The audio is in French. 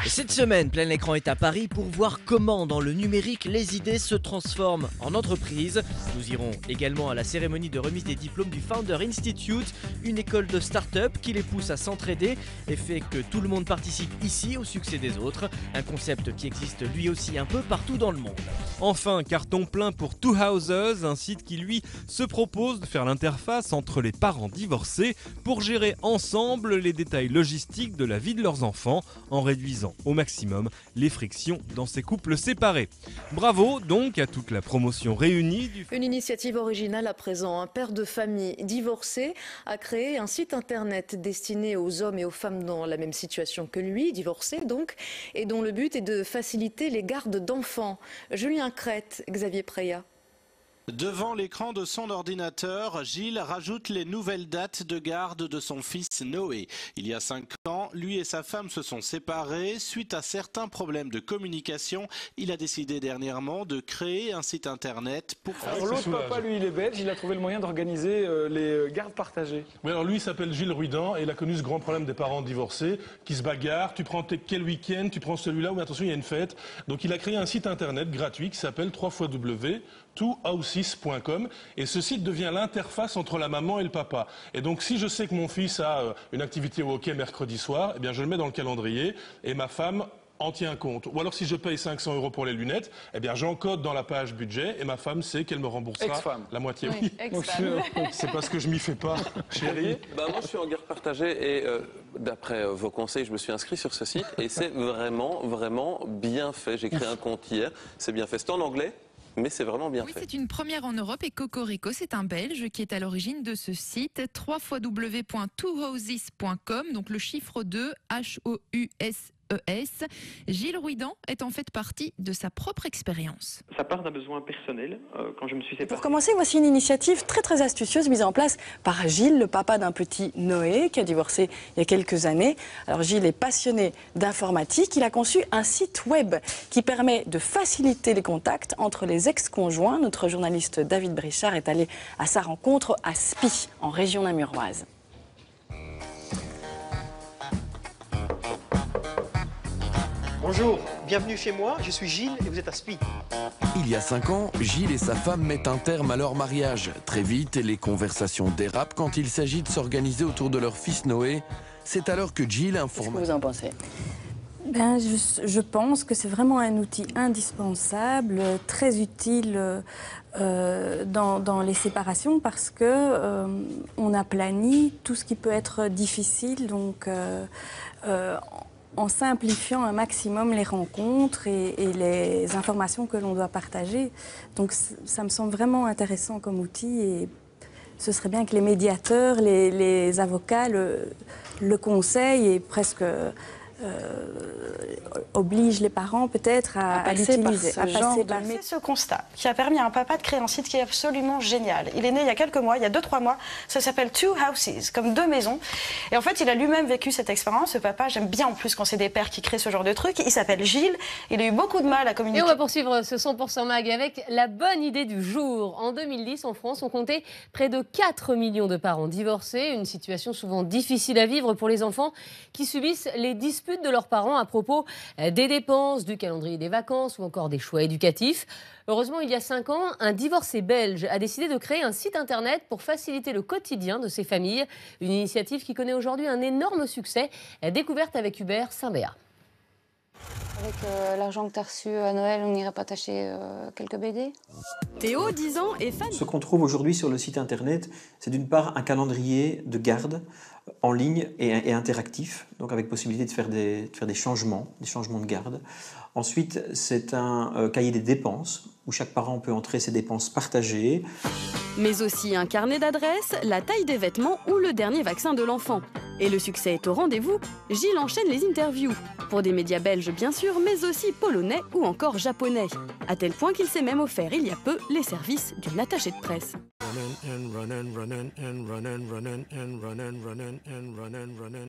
Cette semaine, Plein Écran est à Paris pour voir comment dans le numérique les idées se transforment en entreprise. Nous irons également à la cérémonie de remise des diplômes du Founder Institute, une école de start-up qui les pousse à s'entraider et fait que tout le monde participe ici au succès des autres. Un concept qui existe lui aussi un peu partout dans le monde. Enfin, carton plein pour Two Houses, un site qui lui se propose de faire l'interface entre les parents divorcés pour gérer ensemble les détails logistiques de la vie de leurs enfants en réduisant au maximum les frictions dans ces couples séparés. Bravo donc à toute la promotion réunie du... Une initiative originale à présent. Un père de famille divorcé a créé un site internet destiné aux hommes et aux femmes dans la même situation que lui, divorcés donc, et dont le but est de faciliter les gardes d'enfants. Julien Crête, Xavier Preya. Devant l'écran de son ordinateur, Gilles rajoute les nouvelles dates de garde de son fils Noé. Il y a 5 ans, lui et sa femme se sont séparés. Suite à certains problèmes de communication, il a décidé dernièrement de créer un site internet pour faire... Alors l'autre papa, lui, il est belge, il a trouvé le moyen d'organiser les gardes partagées. Oui, alors lui, il s'appelle Gilles Ruidan et il a connu ce grand problème des parents divorcés qui se bagarrent. Tu prends quel week-end, tu prends celui-là où attention, il y a une fête. Donc il a créé un site internet gratuit qui s'appelle www.twohouses.com et ce site devient l'interface entre la maman et le papa. Et donc si je sais que mon fils a une activité au hockey mercredi soir, eh bien je le mets dans le calendrier et ma femme en tient compte. Ou alors si je paye 500 € pour les lunettes, eh bien j'encode dans la page budget et ma femme sait qu'elle me remboursera la moitié. Oui, c'est parce que je m'y fais pas, chérie. Moi je suis en guerre partagée et d'après vos conseils, je me suis inscrit sur ce site et c'est vraiment bien fait. J'ai créé un compte hier, c'est bien fait. C'est en anglais, mais c'est vraiment bien fait. Oui, c'est une première en Europe et Cocorico, c'est un Belge qui est à l'origine de ce site, www.twohouses.com, donc le chiffre 2, H-O-U-S-E-S. Gilles Ruidan est en fait partie de sa propre expérience. Ça part d'un besoin personnel. Quand je me suis séparé. Pour commencer, voici une initiative très astucieuse mise en place par Gilles, le papa d'un petit Noé qui a divorcé il y a quelques années. Alors Gilles est passionné d'informatique. Il a conçu un site web qui permet de faciliter les contacts entre les ex-conjoints. Notre journaliste David Brichard est allé à sa rencontre à Spie, en région namuroise. Bonjour, bienvenue chez moi, je suis Gilles et vous êtes à Spie. Il y a 5 ans, Gilles et sa femme mettent un terme à leur mariage. Très vite, les conversations dérapent quand il s'agit de s'organiser autour de leur fils Noé. C'est alors que Gilles informe... Qu'est-ce que vous en pensez ? Je pense que c'est vraiment un outil indispensable, très utile dans les séparations parce que on aplanit tout ce qui peut être difficile, donc en simplifiant un maximum les rencontres et les informations que l'on doit partager. Donc ça me semble vraiment intéressant comme outil et ce serait bien que les médiateurs, les avocats le conseillent et presque oblige les parents peut-être à l'utiliser. C'est ce constat qui a permis à un papa de créer un site qui est absolument génial. Il est né il y a quelques mois, il y a 2-3 mois. Ça s'appelle Two Houses, comme 2 maisons. Et en fait, il a lui-même vécu cette expérience. Ce papa, j'aime bien en plus quand c'est des pères qui créent ce genre de truc. Il s'appelle Gilles. Il a eu beaucoup de mal à communiquer. Et on va poursuivre ce 100% mag avec la bonne idée du jour. En 2010, en France, on comptait près de 4 millions de parents divorcés. Une situation souvent difficile à vivre pour les enfants qui subissent les disputes de leurs parents à propos des dépenses, du calendrier des vacances ou encore des choix éducatifs. Heureusement, il y a 5 ans, un divorcé belge a décidé de créer un site internet pour faciliter le quotidien de ces familles. Une initiative qui connaît aujourd'hui un énorme succès, découverte avec Hubert Saint-Béat. Avec l'argent que tu as reçu à Noël, on n'irait pas t'acheter quelques BD? Théo, 10 ans, est fan. Ce qu'on trouve aujourd'hui sur le site internet, c'est d'une part un calendrier de garde en ligne et interactif, donc avec possibilité de faire des changements de garde. Ensuite, c'est un cahier des dépenses où chaque parent peut entrer ses dépenses partagées. Mais aussi un carnet d'adresses, la taille des vêtements ou le dernier vaccin de l'enfant. Et le succès est au rendez-vous, Gilles enchaîne les interviews. Pour des médias belges bien sûr, mais aussi polonais ou encore japonais. À tel point qu'il s'est même offert il y a peu les services d'une attachée de presse.